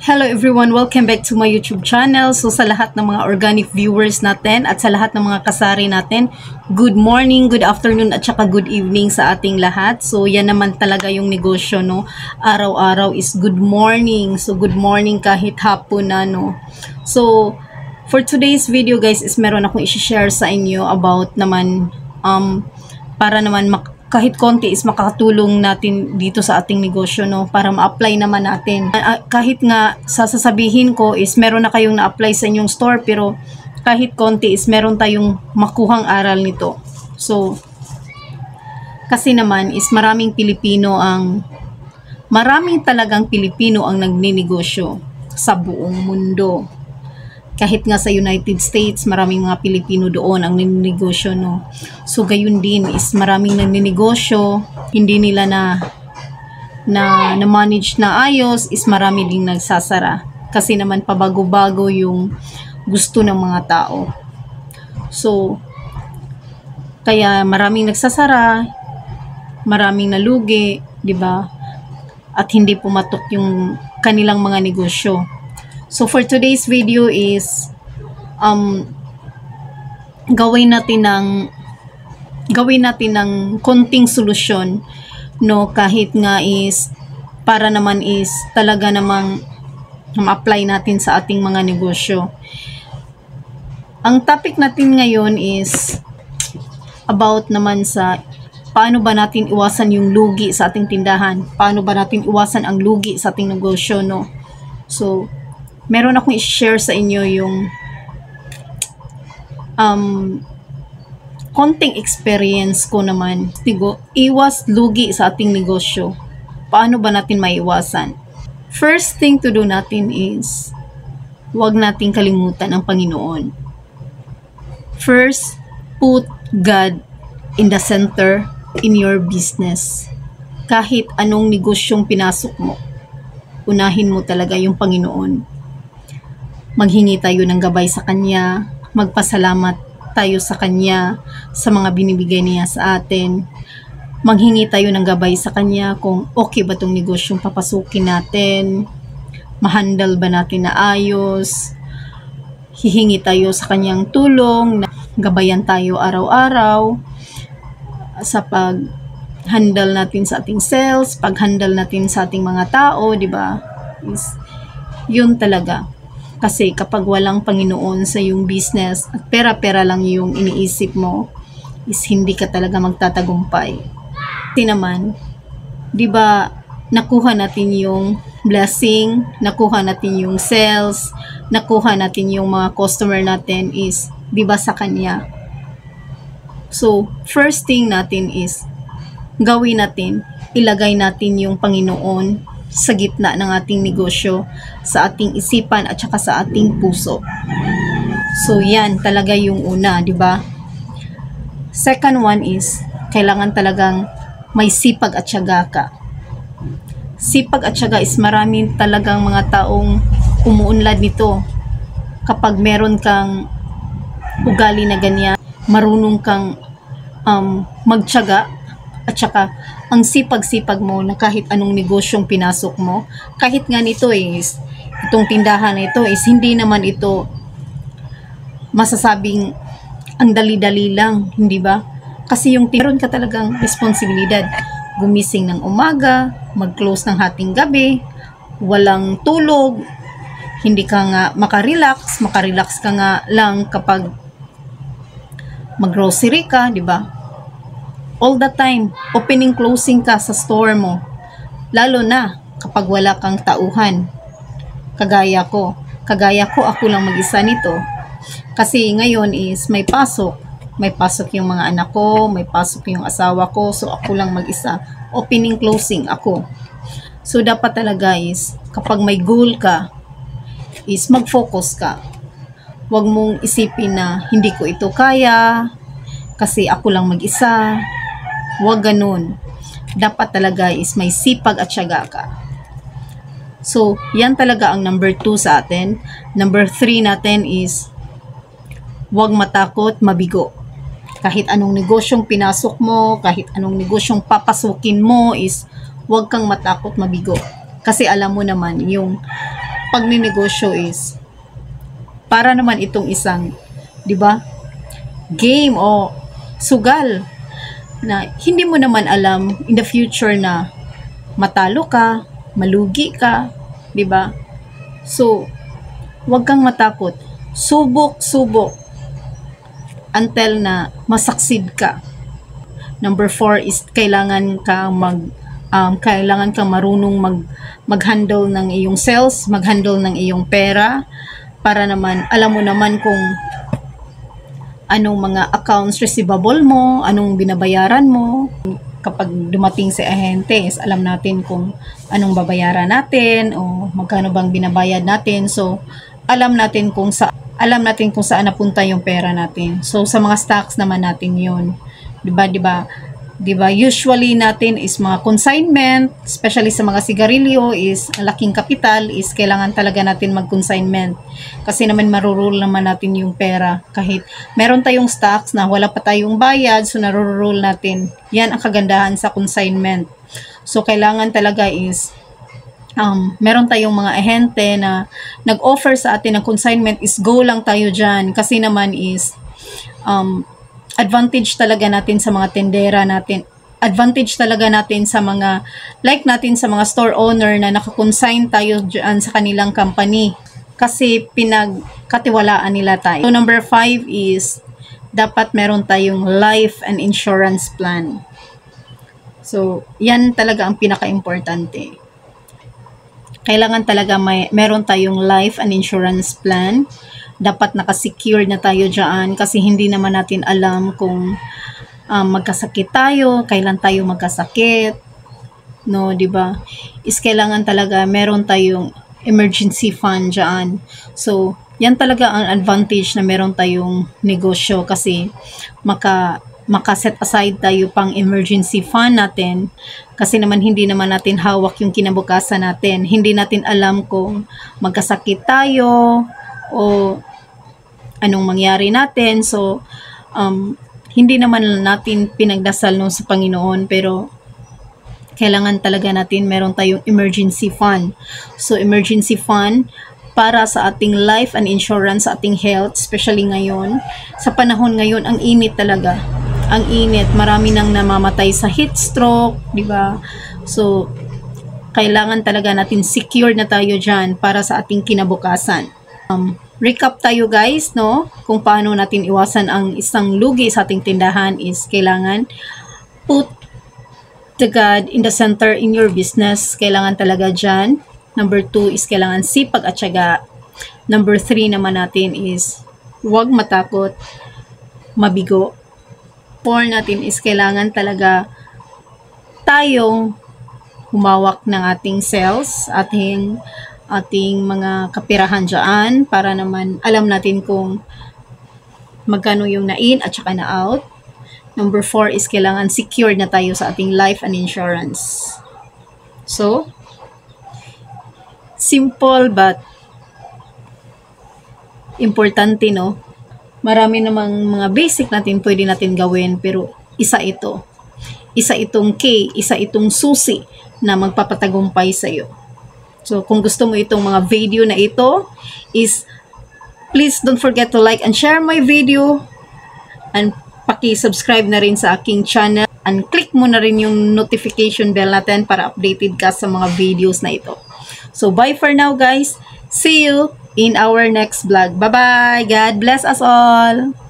Hello everyone! Welcome back to my YouTube channel. So sa lahat ng mga organic viewers natin at sa lahat ng mga kasari natin, good morning, good afternoon at saka good evening sa ating lahat. So yan naman talaga yung negosyo, no? Araw-araw is good morning. So good morning kahit hapon na, no? So for today's video guys is meron akong i-share sa inyo about naman para naman kahit konti is makakatulong natin dito sa ating negosyo, no, para ma-apply naman natin. Kahit nga sasabihin ko is meron na kayong na-apply sa inyong store, pero kahit konti is meron tayong makuhang aral nito. So kasi naman is maraming talagang Pilipino ang nagninegosyo sa buong mundo. Kahit nga sa United States, maraming mga Pilipino doon ang naninegosyo, no. So gayon din is maraming naninegosyo, hindi nila na manage na ayos, is marami ding nagsasara. Kasi naman pabago-bago yung gusto ng mga tao. So kaya maraming nagsasara, maraming nalugi, 'di ba? At hindi pumatok yung kanilang mga negosyo. So for today's video is gawin natin ng konting solusyon, no, kahit nga is para naman is talaga namang ma-apply natin sa ating mga negosyo. Ang topic natin ngayon is about naman sa paano ba natin iwasan yung lugi sa ating tindahan, paano ba natin iwasan ang lugi sa ating negosyo, no. So meron akong i-share sa inyo yung konting experience ko naman. Iwas lugi sa ating negosyo. Paano ba natin maiwasan? First thing to do natin is huwag nating kalimutan ang Panginoon. First, put God in the center in your business. Kahit anong negosyong pinasok mo, unahin mo talaga yung Panginoon. Maghingi tayo ng gabay sa Kanya, magpasalamat tayo sa Kanya sa mga binibigay niya sa atin. Maghingi tayo ng gabay sa Kanya kung okay ba itong negosyong papasukin natin, mahandle ba natin na ayos. Hihingi tayo sa Kanyang tulong, na gabayan tayo araw-araw sa pag-handle natin sa ating sales, pag-handle natin sa ating mga tao, di ba? Yun talaga. Kasi kapag walang Panginoon sa iyong business at pera-pera lang yung iniisip mo, is hindi ka talaga magtatagumpay. Kasi naman, di ba, nakuha natin yung blessing, nakuha natin yung sales, nakuha natin yung mga customer natin is, di ba, sa Kanya. So, first thing natin is, gawin natin, ilagay natin yung Panginoon sa gitna ng ating negosyo, sa ating isipan at saka sa ating puso. So yan talaga yung una, di ba? Second one is kailangan talagang may sipag at tiyaga ka. Sipag at tiyaga is maraming talagang mga taong umuunlad nito. Kapag meron kang ugali na ganyan, marunong kang magtiyaga at saka ang sipag-sipag mo na kahit anong negosyong pinasok mo, kahit nga nito is, itong tindahan na ito is hindi naman ito masasabing ang dali-dali lang, hindi ba? Kasi yung meron ka talagang responsibilidad. Gumising ng umaga, mag-close ng hating gabi, walang tulog, hindi ka nga makarelax ka nga lang kapag mag-grocery ka, di ba? All the time, opening closing ka sa store mo. Lalo na kapag wala kang tauhan. Kagaya ko, ako lang mag-isa nito. Kasi ngayon is may pasok yung mga anak ko, may pasok yung asawa ko, so ako lang mag-isa. Opening closing ako. So dapat talaga is kapag may goal ka, is mag-focus ka. Huwag mong isipin na hindi ko ito kaya kasi ako lang mag-isa. Huwag ganun. Dapat talaga is may sipag at tiyaga ka. So, yan talaga ang number 2 sa atin. Number 3 natin is huwag matakot, mabigo. Kahit anong negosyong pinasok mo, kahit anong negosyong papasukin mo is huwag kang matakot, mabigo. Kasi alam mo naman yung pagninegosyo is para naman itong isang, 'di ba, game o sugal na hindi mo naman alam in the future na matalo ka, malugi ka, 'di ba? So, huwag kang matakot. Subok-subok until na masucceed ka. Number 4 is kailangan kang marunong mag-handle ng iyong sales, mag-handle ng iyong pera para naman alam mo naman kung anong mga accounts receivable mo, anong binabayaran mo. Kapag dumating si ahente, is alam natin kung anong babayaran natin o magkano bang binabayad natin. So, alam natin kung saan napunta yung pera natin. So, sa mga stocks naman natin 'yun. 'Di ba? Usually natin is mga consignment, especially sa mga sigarilyo is laking kapital is kailangan talaga natin mag-consignment. Kasi naman marurule naman natin yung pera. Kahit meron tayong stocks na wala pa tayong bayad, so narurule natin. Yan ang kagandahan sa consignment. So kailangan talaga is meron tayong mga ahente na nag-offer sa atin ng consignment is go lang tayo dyan. Kasi naman is advantage talaga natin sa mga tendera natin. Advantage talaga natin sa mga, like natin sa mga store owner na nakakonsign tayo dyan sa kanilang company. Kasi pinagkatiwalaan nila tayo. So, number 5 is, dapat meron tayong life and insurance plan. So, yan talaga ang pinaka-importante. Kailangan talaga meron tayong life and insurance plan. Dapat nakasecure na tayo dyan kasi hindi naman natin alam kung magkasakit tayo, kailan tayo magkasakit, no, 'di ba? Is kailangan talaga meron tayong emergency fund dyan. So, yan talaga ang advantage na meron tayong negosyo kasi maka-set aside tayo pang emergency fund natin kasi naman hindi naman natin hawak yung kinabukasan natin. Hindi natin alam kung magkasakit tayo o anong mangyari natin. So, hindi naman natin pinagdasal no sa Panginoon, pero kailangan talaga natin meron tayong emergency fund. So, emergency fund para sa ating life and insurance, sa ating health, especially ngayon. Sa panahon ngayon, ang init talaga. Ang init. Marami nang namamatay sa heat stroke, di ba? So, kailangan talaga natin secure na tayo dyan para sa ating kinabukasan. Recap tayo guys, no? Kung paano natin iwasan ang isang lugi sa ating tindahan is kailangan put the God in the center in your business. Kailangan talaga dyan. Number 2 is kailangan sipag at syaga. Number 3 naman natin is huwag matakot, mabigo. 4 natin is kailangan talaga tayong humawak ng ating sales, ating mga kapirahan dyan para naman alam natin kung magkano yung na-in at saka na-out. Number 4 is kailangan secure na tayo sa ating life and insurance. So, simple but importante, no? Marami namang mga basic natin pwede natin gawin pero isa ito. Isa itong key, isa itong susi na magpapatagumpay sa iyo. So, kung gusto mo itong mga video na ito, is please don't forget to like and share my video and paki-subscribe na rin sa aking channel and click mo na rin yung notification bell natin para updated ka sa mga videos na ito. So, bye for now guys. See you in our next vlog. Bye-bye. God bless us all.